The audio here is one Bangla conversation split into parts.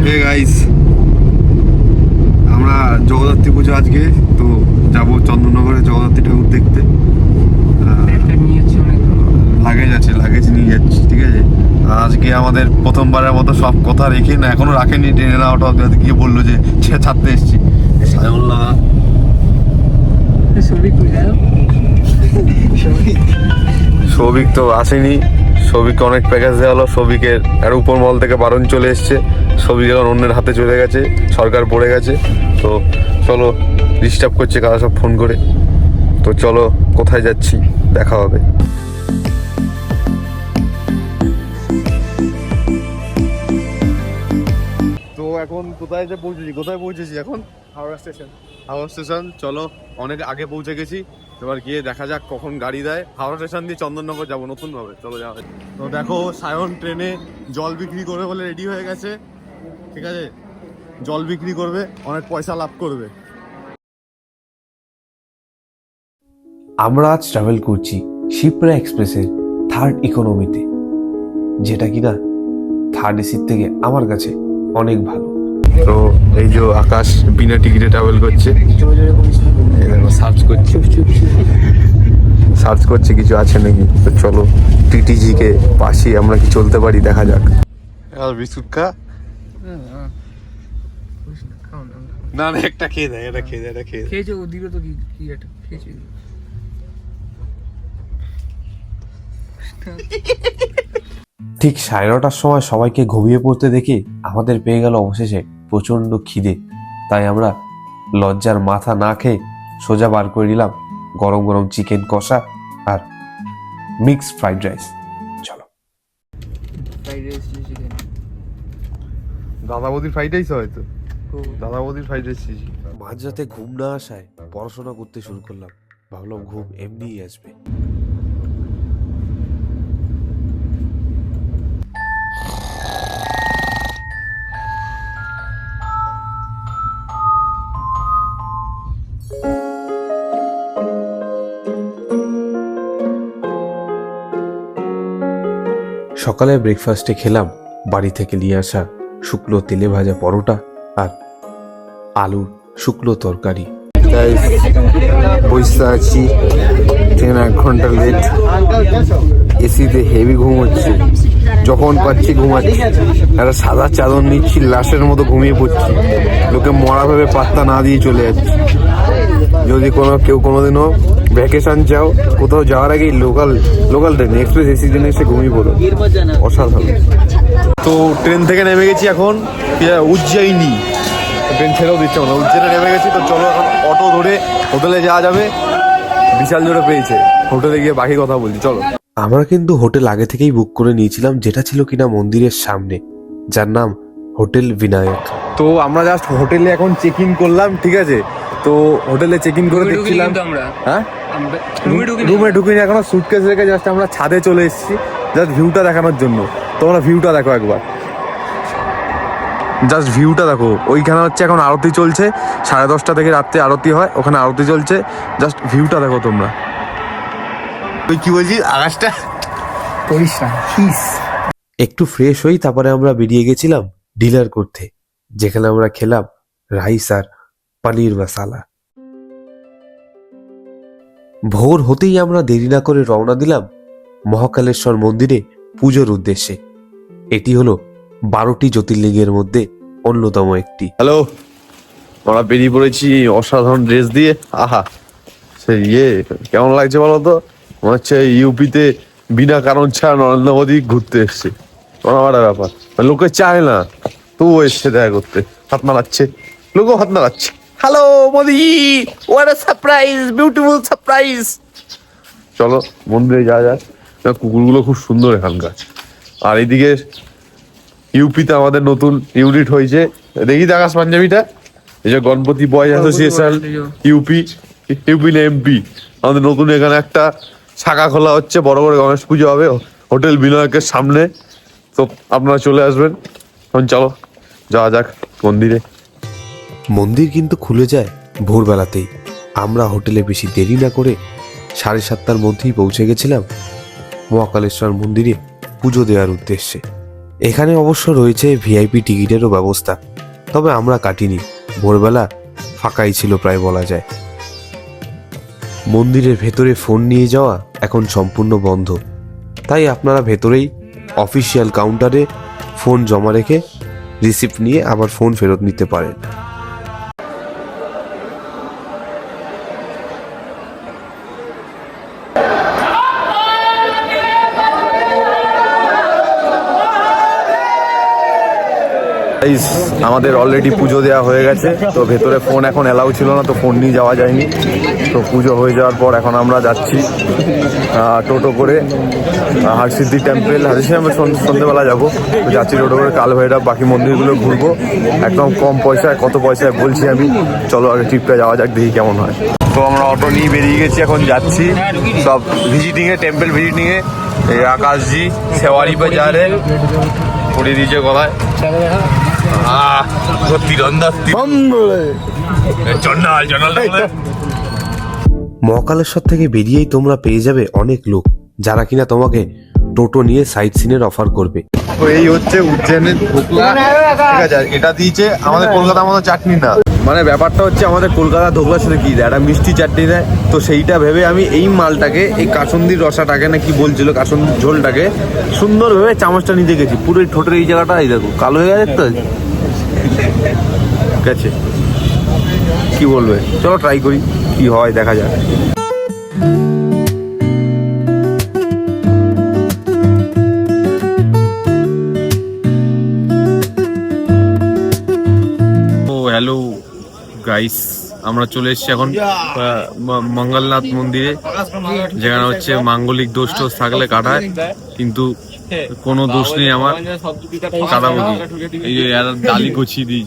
হে গাইস, আমরা জগদ্ধাত্রী পুজো আজকে তো যাব চন্দননগরে জগদ্ধাত্রী ঠাকুর দেখতে। লাগেজ নিয়ে যাচ্ছি, ঠিক আছে। আজকে আমাদের প্রথমবারের মতো সব কথা রেখে না, এখনো রাখেনি, ট্রেনে না ওটা গিয়ে বললো যে ছাড়তে এসছি। সৌভিক তো আসেনি, সৌভিককে অনেক প্যাকেজ দেওয়া হলো, সৌভিকের আর উপর মহল থেকে বারণ চলে এসছে, সৌভিক এখন অন্যের হাতে চলে গেছে, সরকার পড়ে গেছে। তো চলো, ডিস্টার্ব করছে কারা সব ফোন করে। তো চলো, কোথায় যাচ্ছি দেখা হবে। তো এখন কোথায় পৌঁছেছি এখন? হাওড়া স্টেশন। চলো, অনেক আগে পৌঁছে গেছি, এবার গিয়ে দেখা যাক কখন গাড়ি দেয়। হাওড়া স্টেশন দিয়ে চন্দননগর যাবো নতুন ভাবে, চলো যাওয়া। তো দেখো, সায়ন ট্রেনে জল বিক্রি করবে বলে রেডি হয়ে গেছে, ঠিক আছে। জল বিক্রি করবে, অনেক পয়সা লাভ করবে। আমরা আজ ট্রাভেল করছি শিপ্রা এক্সপ্রেসের থার্ড ইকোনমিতে, যেটা কিনা থার্ড এসির থেকে আমার কাছে অনেক ভালো। তো এই যে আকাশ বিনা টিকিটে ট্রাভেল করছে, সার্চ করছে কিছু আছে নাকি। তো চলো, টিটিজি কে পাশে আমরা কি চলতে পারি, দেখা যাক। বিস্কুট খা না, একটা খেয়ে দেয়, এটা খেয়ে দেয়, খেয়েছো দিল তো কি এটা খেয়েছো? ঠিক 9:30টার সময় সবাইকে ঘুমিয়ে পড়তে দেখে আমাদের পেয়ে গেল অবশেষে প্রচন্ড খিদে। তাই আমরা লজ্জার মাথা না খেয়ে সোজা বার করে নিলাম গরম গরম চিকেন কষা আর মিক্সড ফ্রাইড রাইস। চলো। দাদা বৌদির ফ্রাইড রাইস হয়তো, দাদা বৌদির ফ্রাইড রাইস। মাঝরাতে ঘুম না আসায় পড়াশোনা করতে শুরু করলাম, ভাবলাম ঘুম এমনিই আসবে। সকালে ব্রেকফাস্টে খেলাম বাড়ি থেকে নিয়ে আসা শুকনো তেলে ভাজা পরোটা আর আলুর শুকনো তরকারি। বসে আছি, ট্রেন 1 ঘন্টা লেট, এসিতে হেভি ঘুম হচ্ছে, যখন পাচ্ছি ঘুমাচ্ছি, একটা সাদা চাদর নিচ্ছি, লাশের মতো ঘুমিয়ে পড়ছি, লোকে মরা ভেবে পাত্তা না দিয়ে চলে যাচ্ছি। যদি কেউ কোনোদিনও ভ্যাকেশন চাও, কোথাও যাওয়ার আগেই লোকাল ট্রেন এক্সপ্রেস এসি ট্রেনে এসে ঘুমিয়ে পড়ো, অসাধারণ। তো ট্রেন থেকে নেমে গেছি এখন উজ্জয়িনী, ট্রেন ছেড়েও দিচ্ছে না, উজ্জয়িনে নেমে গেছি। তো চলো এখন অটো ধরে হোটেলে যাওয়া যাবে, বিশাল জোরে পেয়েছে, হোটেলে গিয়ে বাকি কথা বলছি, চলো। আমরা কিন্তু হোটেল আগে থেকেই বুক করে নিয়েছিলাম, যেটা ছিল কিনা মন্দিরের সামনে, যার নাম হোটেল বিনায়ক। তো আমরা জাস্ট হোটেলে এখন চেক ইন করলাম, ঠিক আছে। তো হোটেলে চেক ইন করে দেখছিলাম, হ্যাঁ রুমে ঢুকিনি এখনো, সুটকেস রেখে জাস্ট আমরা ছাদে চলে এসেছি, জাস্ট ভিউটা দেখানোর জন্য। তোমরা ভিউটা দেখো একবার, জাস্ট ভিউটা দেখো। ওইখানে হচ্ছে এখন আরতি চলছে, 10:30 থেকে রাত্রে আরতি হয়, ওখানে আরতি চলছে, জাস্ট ভিউটা দেখো তোমরা। ওই কি বলছি, আকাশটা পরিষ্কার। একটু ফ্রেশ হই, তারপরে আমরা বেরিয়ে গেছিলাম ডিনার করতে, যেখানে আমরা খেলাম রাইস আর পনির মশালা। ভোর হতেই আমরা দেরি না করে রওনা দিলাম মহাকালেশ্বর মন্দিরে পুজোর উদ্দেশ্যে। এটি হলো 12টি জ্যোতির্লিঙ্গের মধ্যে অন্যতম একটি। হ্যালো, আমরা বেরিয়ে পড়েছি অসাধারণ ড্রেস দিয়ে। আহা, সে কেমন লাগছে বলো তো? মনে হচ্ছে ইউপিতে বিনা কারণ ছাড়া নরেন্দ্র মোদী ঘুরতে এসছে, কোনো ব্যাপার। লোকে চায় না, তবুও এসছে দেখা করতে, হাত মারাচ্ছে, লোকও হাত মারাচ্ছে। Hello Modi, what a surprise, beautiful surprise. চলো মন্দিরে যাওয়া যাক। কুকুরগুলো খুব সুন্দর এখানকার। আর এইদিকে ইউপিতে আমাদের নতুন ইউনিট হয়েছে, দেখি আকাশ পাঞ্জাবিটা, এই যে গণপতি বয়েজ অ্যাসোসিয়েশন ইউপি না এমপি, আমাদের নতুন এখানে একটা শাখা খোলা হচ্ছে, বড় করে গণেশ পুজো হবে হোটেল বিনায়কের সামনে। তো আপনারা চলে আসবেন। এখন চলো যাওয়া যাক মন্দিরে। মন্দির কিন্তু খুলে যায় ভোরবেলাতেই। আমরা হোটেলে বেশি দেরি না করে 7:30টার মধ্যেই পৌঁছে গেছিলাম মহাকালেশ্বর মন্দিরে পুজো দেওয়ার উদ্দেশ্যে। এখানে অবশ্য রয়েছে ভিআইপি টিকিটেরও ব্যবস্থা, তবে আমরা কাটিনি। ভোরবেলা ফাঁকাই ছিল প্রায় বলা যায়। মন্দিরের ভেতরে ফোন নিয়ে যাওয়া এখন সম্পূর্ণ বন্ধ, তাই আপনারা ভেতরেই অফিসিয়াল কাউন্টারে ফোন জমা রেখে রিসিপ্ট নিয়ে আবার ফোন ফেরত নিতে পারেন। গাইস, আমাদের অলরেডি পুজো দেওয়া হয়ে গেছে, তো ভেতরে ফোন এখন অ্যালাউ ছিল না, তো ফোন নিয়ে যাওয়া যায়নি। তো পুজো হয়ে যাওয়ার পর এখন আমরা যাচ্ছি টোটো করে হরসিদ্ধি টেম্পল। হরসিদ্ধি টেম্পল সন্ধ্যেবেলা যাবো, তো যাচ্ছি টোটো করে কাল ভৈরব, বাকি মন্দিরগুলো ঘুরবো একদম কম পয়সায়। কত পয়সায় বলছি আমি, চলো আগে ট্রিপটা যাওয়া যাক, দেখি কেমন হয়। তো আমরা অটো নিয়ে বেরিয়ে গেছি, এখন যাচ্ছি সব ভিজিটিংয়ে, টেম্পল ভিজিটিংয়ে। এই আকাশজি সেওয়ারি বাজারে পড়িয়ে দিয়েছে গলায়। মহাকালেশ্বর থেকে বেরিয়েই তোমরা পেয়ে যাবে অনেক লোক যারা কিনা তোমাকে টোটো নিয়ে সাইট সিনের অফার করবে। তো এই হচ্ছে উজ্জয়নের ধোকলা, ঠিক আছে। এটা দিয়েছে আমাদের কলকাতার মতো চাটনি না, মানে ব্যাপারটা হচ্ছে আমাদের কলকাতা ধোকলার সাথে কি দেয়, একটা মিষ্টি চাটনি দেয়। তো সেইটা ভেবে আমি এই মালটাকে, এই কাসন্দির রসাটাকে না কি বলছিল, কাসন্দির ঝোলটাকে সুন্দর ভেবে চামচটা নিতে গেছি। পুরো এই ঠোঁটের এই জায়গাটা এই দেখো কালো হয়ে গেছে, তো গেছে। কি বলবে, চলো ট্রাই করি কি হয়, দেখা যাক। হ্যালো গাইস, আমরা চলে এসেছি এখন মঙ্গলনাথ মন্দিরে, যেখানে হচ্ছে মাঙ্গলিক দোষ টোষ থাকলে কাটায়, কিন্তু কোনো দোষ নেই আমার, কাটাবো কি। এই যে ডালি গছিয়ে দিই,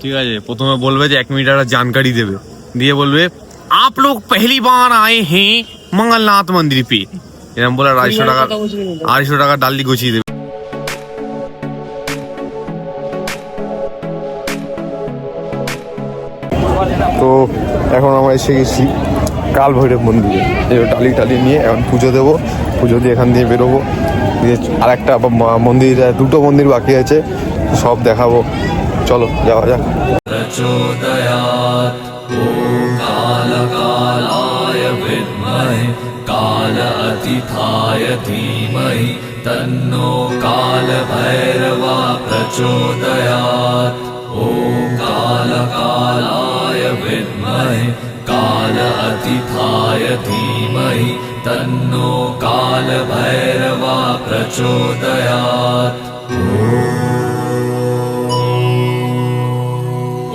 ঠিক আছে। প্রথমে বলবে যে 1 মিনিট একটা জানকারি দেবে, দিয়ে বলবে आप लोग पहली बार आए हैं मंगलनाथ मंदिर पे, এরকম বলে 250 টাকা ডালি গছিয়ে দেবে। তো এখন আমরা এসে গেছি কাল ভৈরব মন্দিরে, এই টালি টালি নিয়ে এখন পুজো দেবো, পুজো দিয়ে এখান দিয়ে বেরোবো, দিয়ে আর একটা মন্দির, 2টো মন্দির বাকি আছে, সব দেখাবো, চলো যাওয়া যাক। तन्नो काल भैरवा प्रचोदयात्। ॐ कालकालाय विद्महे काल अतिथाय धीमहि तन्नो काल भैरवा प्रचोदयात्।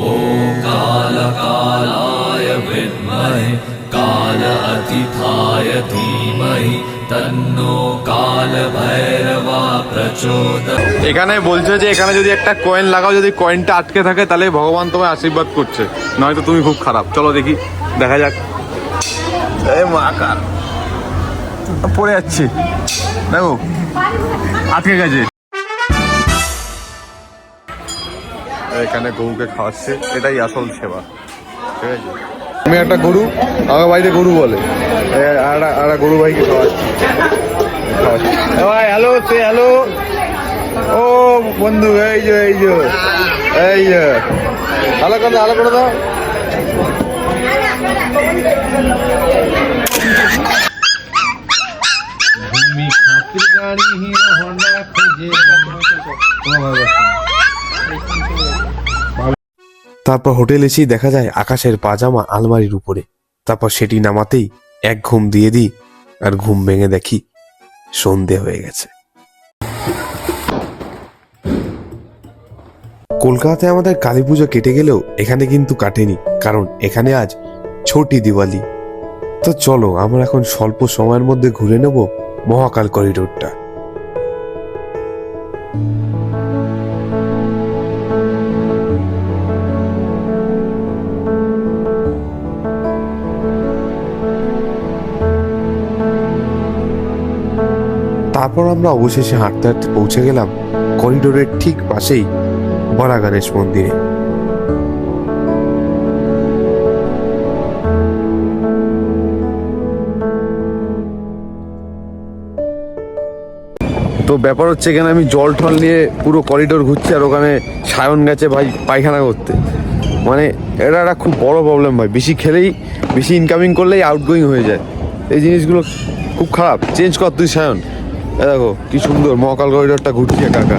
ॐ कालकालाय विद्महे काल अतिथाय धीमहि तन्नो काल भैरवा प्रचोदयात्। এখানে বলছে যে এখানে যদি একটা কয়েন লাগাও, যদি কয়েনটা আটকে থাকে তাহলে ভগবান তোমায় আশীর্বাদ করছে, নয়তো তুমি খুব খারাপ। চলো দেখি, দেখা যাক। এই মা কার পড়ে যাচ্ছি, দেখো আটকে গেছে। এখানে গরুকে খাওয়াচ্ছে, এটাই আসল সেবা, ঠিক আছে। আমি একটা গরু, আমার বাড়িতে গরু বলে, আর গরু ভাইকে খাওয়াচ্ছি। ভাই হ্যালো, সে হ্যালো। ও বন্ধু, এই যে আলো করে দাও। তারপর হোটেল এসেই দেখা যায় আকাশের পাজামা আলমারির উপরে। তারপর সেটি নামাতেই এক ঘুম দিয়ে দিই, আর ঘুম ভেঙে দেখি সন্ধে হয়ে গেছে। কলকাতায় আমাদের কালী পুজো কেটে গেলেও এখানে কিন্তু কাটেনি, কারণ এখানে আজ ছোটি দিওয়ালি। তো চলো আমরা এখন স্বল্প সময়ের মধ্যে ঘুরে নেব মহাকাল করিডোরটা। তারপর আমরা অবশেষে হাঁটতে হাঁটতে পৌঁছে গেলাম করিডোরের ঠিক পাশেই বড়া গণেশ মন্দিরে। তো ব্যাপার হচ্ছে এখানে আমি জল টল নিয়ে পুরো করিডোর ঘুরছি, আর ওখানে সায়ন গেছে ভাই পায়খানা করতে। মানে এটা একটা খুব বড় প্রবলেম ভাই, বেশি খেলেই বেশি ইনকামিং করলেই আউটগোয়িং হয়ে যায়। এই জিনিসগুলো খুব খারাপ, চেঞ্জ কর তুই সায়ন। এ দেখো কি সুন্দর মহাকাল করিডোরটা ঘুরছি একা একা,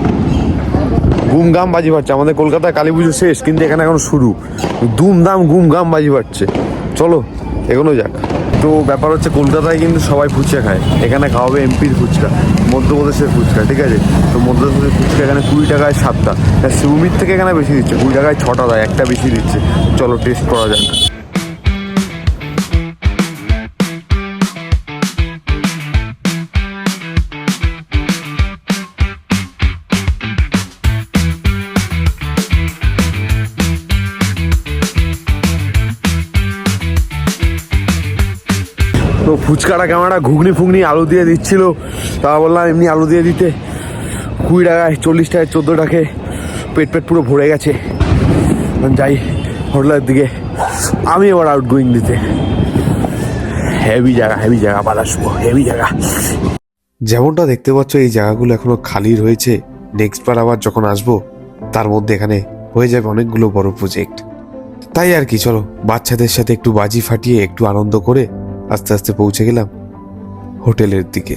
গুমগাম বাজি পাচ্ছে। আমাদের কলকাতায় কালী পুজো শেষ, কিন্তু এখানে এখন শুরু, ধুমধাম গুমগাম বাজি পাচ্ছে। চলো এগোনো যাক। তো ব্যাপার হচ্ছে কলকাতায় কিন্তু সবাই ফুচকা খায়, এখানে খাওয়াবে এমপির ফুচকা, মধ্যপ্রদেশের ফুচকা, ঠিক আছে? তো মধ্যপ্রদেশের ফুচকা এখানে 20 টাকায় 7টা, শিউমির থেকে এখানে বেশি দিচ্ছে, 20 টাকায় 6টা দেয়, একটা বেশি দিচ্ছে। চলো টেস্ট করা যাক। তো ফুচকাটা কেমন একটা ঘুগনি ফুগনি আলু দিয়ে দিচ্ছিল, তা বললাম এমনি আলু দিয়ে দিতে। 20 টাকায় 40 টাকায় 14 টাকায় পেট পুরো ভরে গেছে। যাই হোটেলের দিকে, আমি এবার আউট গোয়িং দিতে। হেভি জায়গা আবার আসবো, হেভি জায়গা। যেমনটা দেখতে পাচ্ছ এই জায়গাগুলো এখনো খালি রয়েছে। নেক্সট বার আবার যখন আসবো তার মধ্যে এখানে হয়ে যাবে অনেকগুলো বড় প্রজেক্ট। তাই আর কি, চলো বাচ্চাদের সাথে একটু বাজি ফাটিয়ে একটু আনন্দ করে আস্তে আস্তে পৌঁছে গেলাম হোটেলের দিকে।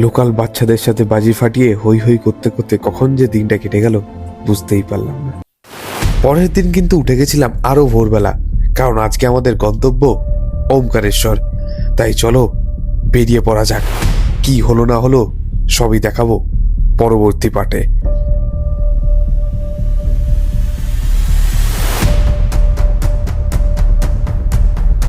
লোকাল বাচ্চাদের সাথে বাজি ফাটিয়ে হই হই করতে করতে কখন যে দিনটা কেটে গেল বুঝতেই পারলাম না। পরের দিন কিন্তু উঠে গেছিলাম আরো ভোরবেলা, কারণ আজকে আমাদের গন্তব্য ওমকারেশ্বর। তাই চলো বেরিয়ে পড়া যাক। কি হলো না হলো সবই দেখাবো পরবর্তী পার্টে।